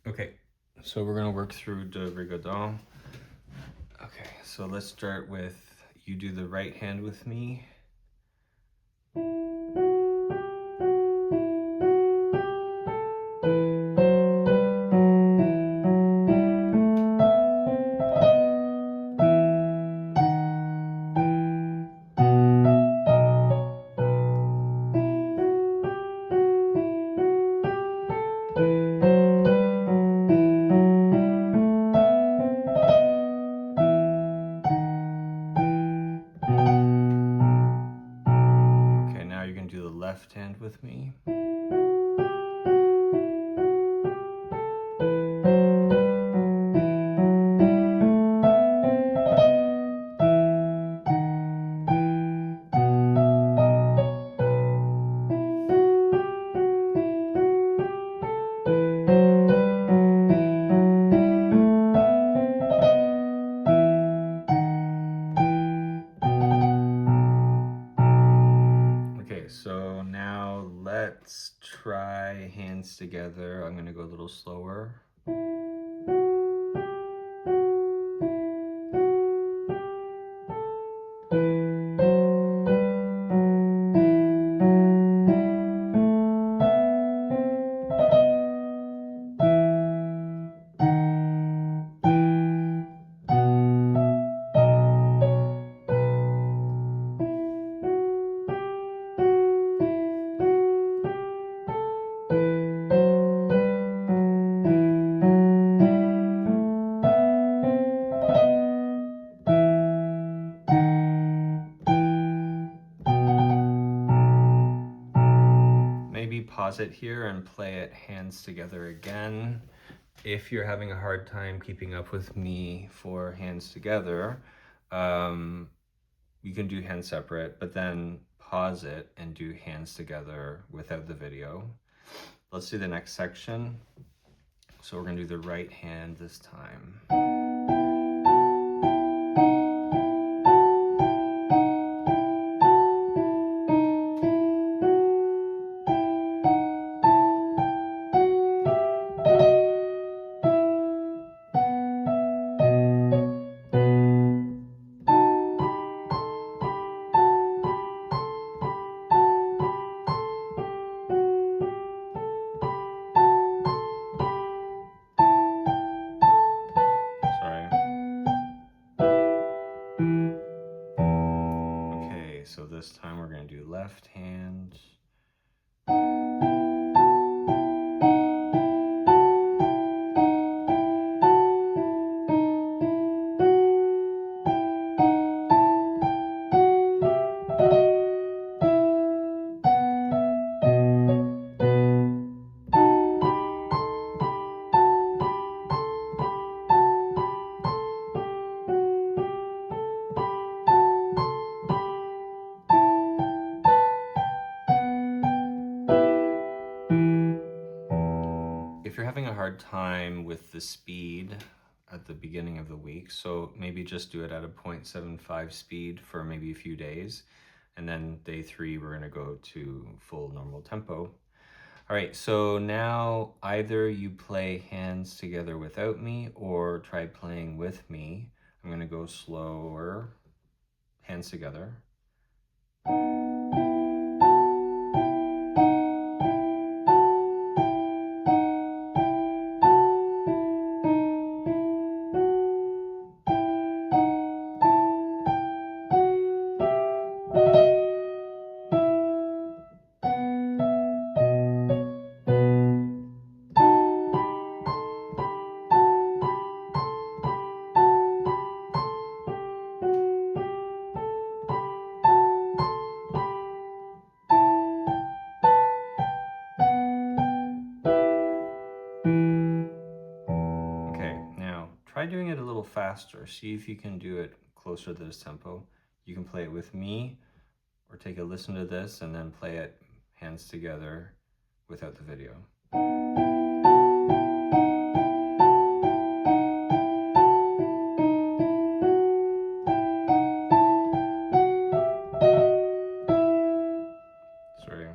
Okay, so we're gonna work through Deux, Rigaudons. Okay, so let's start with, you do the right hand with me. Okay, now you're gonna do the left hand with me. Okay, so now let's try hands together. I'm gonna go a little slower. Maybe pause it here and play it hands together again. If you're having a hard time keeping up with me for hands together, you can do hands separate, but then pause it and do hands together without the video. Let's do the next section. So we're gonna do the right hand this time. So this time we're going to do left hand. If you're having a hard time with the speed at the beginning of the week, so maybe just do it at a 0.75 speed for maybe a few days. And then day 3, we're gonna go to full normal tempo. All right, so now either you play hands together without me or try playing with me. I'm gonna go slower, hands together. Try doing it a little faster. See if you can do it closer to this tempo. You can play it with me or take a listen to this and then play it hands together without the video. Sorry.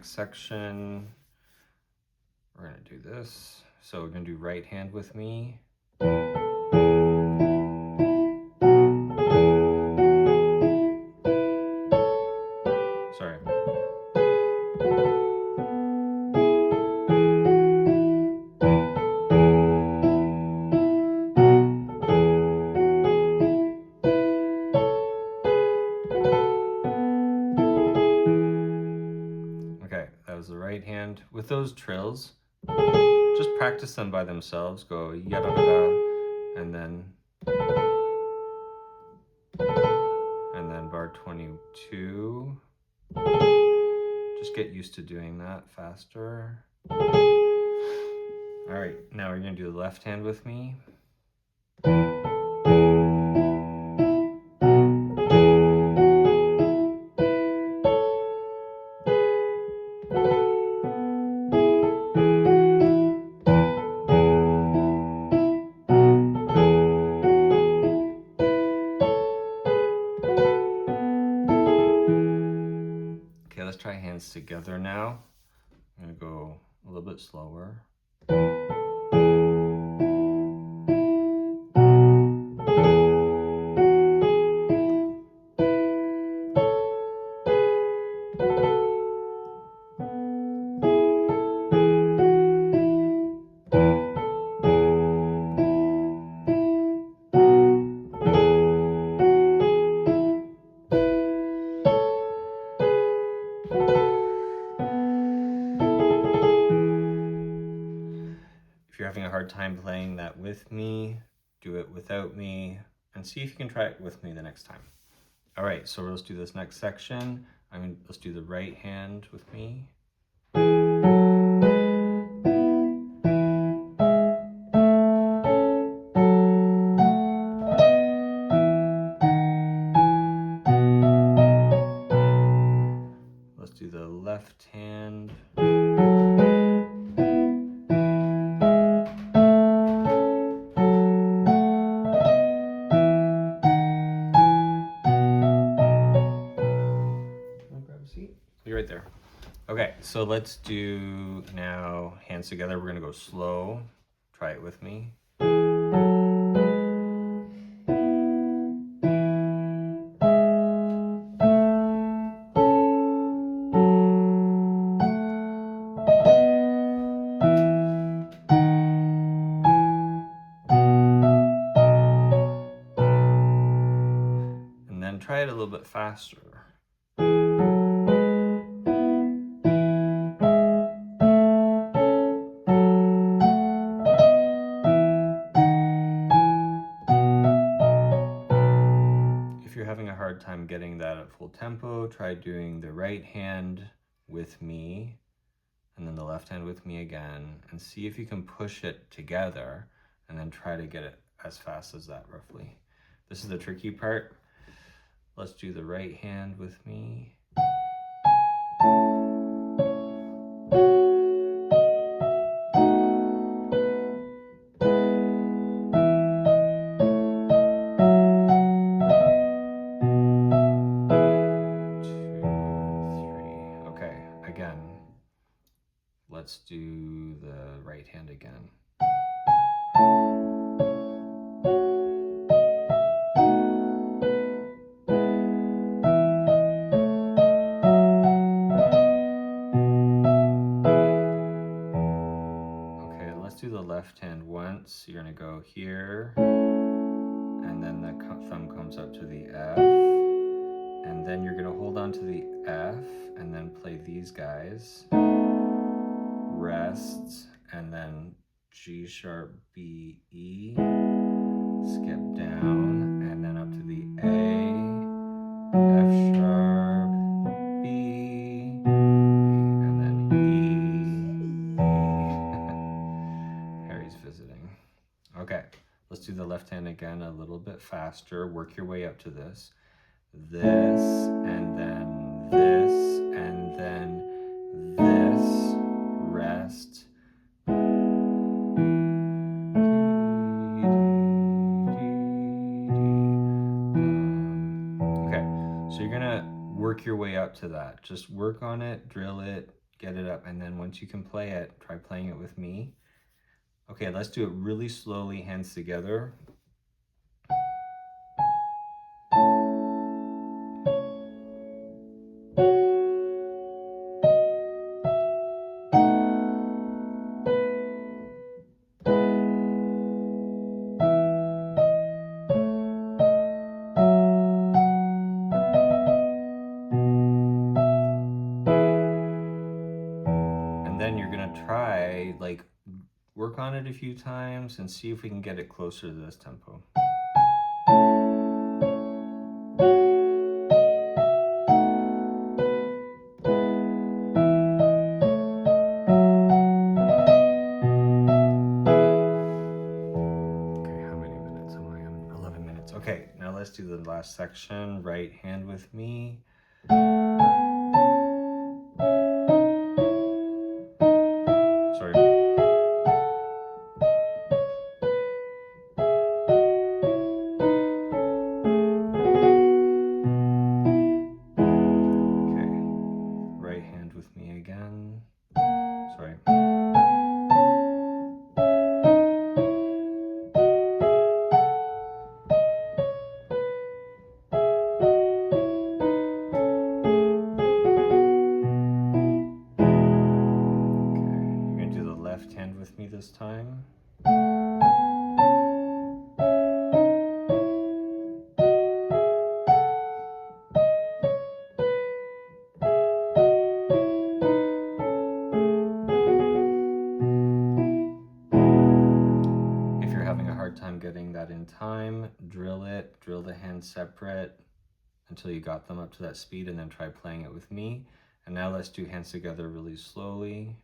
next section. We're gonna do this. So we're gonna do right hand with me. Sorry. Okay, that was the right hand. With those trills, just practice them by themselves. Go yada da, and then bar 22. Just get used to doing that faster. All right, now we're gonna do the left hand with me. Okay, let's try hands together now. I'm gonna go a little bit slower. If you're having a hard time playing that with me, do it without me, and see if you can try it with me the next time. All right, so let's do this next section. Let's do the right hand with me. Let's do the left hand. Be right there. Okay, so let's do now hands together. We're gonna go slow. Try it with me. And then try it a little bit faster. If you're having a hard time getting that at full tempo, try doing the right hand with me and then the left hand with me again, and see if you can push it together and then try to get it as fast as that roughly. This is the tricky part. Let's do the right hand with me. Let's do the right hand again. Okay, let's do the left hand once. You're gonna go here, and then the thumb comes up to the F, and then you're gonna hold on to the F, and then play these guys. Rest, and then G sharp, B, E, skip down, and then up to the A, F sharp, B, and then E, E. Harry's visiting. Okay, let's do the left hand again a little bit faster. Work your way up to this. This, and then this, and then this. Rest. Okay, so you're gonna work your way up to that. Just work on it, drill it, get it up, and then once you can play it, try playing it with me. Okay, let's do it really slowly, hands together. And then you're gonna try, like, work on it a few times and see if we can get it closer to this tempo. Okay, how many minutes am I on? 11 minutes. Okay, now let's do the last section. Right hand with me. Sorry. Okay, right hand with me again. Sorry. Left hand with me this time. If you're having a hard time getting that in time, drill it, drill the hands separate until you got them up to that speed, and then try playing it with me. And now let's do hands together really slowly.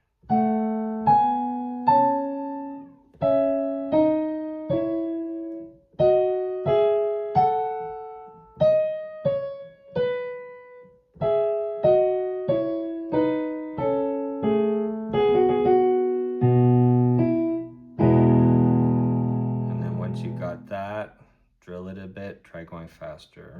And then once you got that, drill it a bit, try going faster.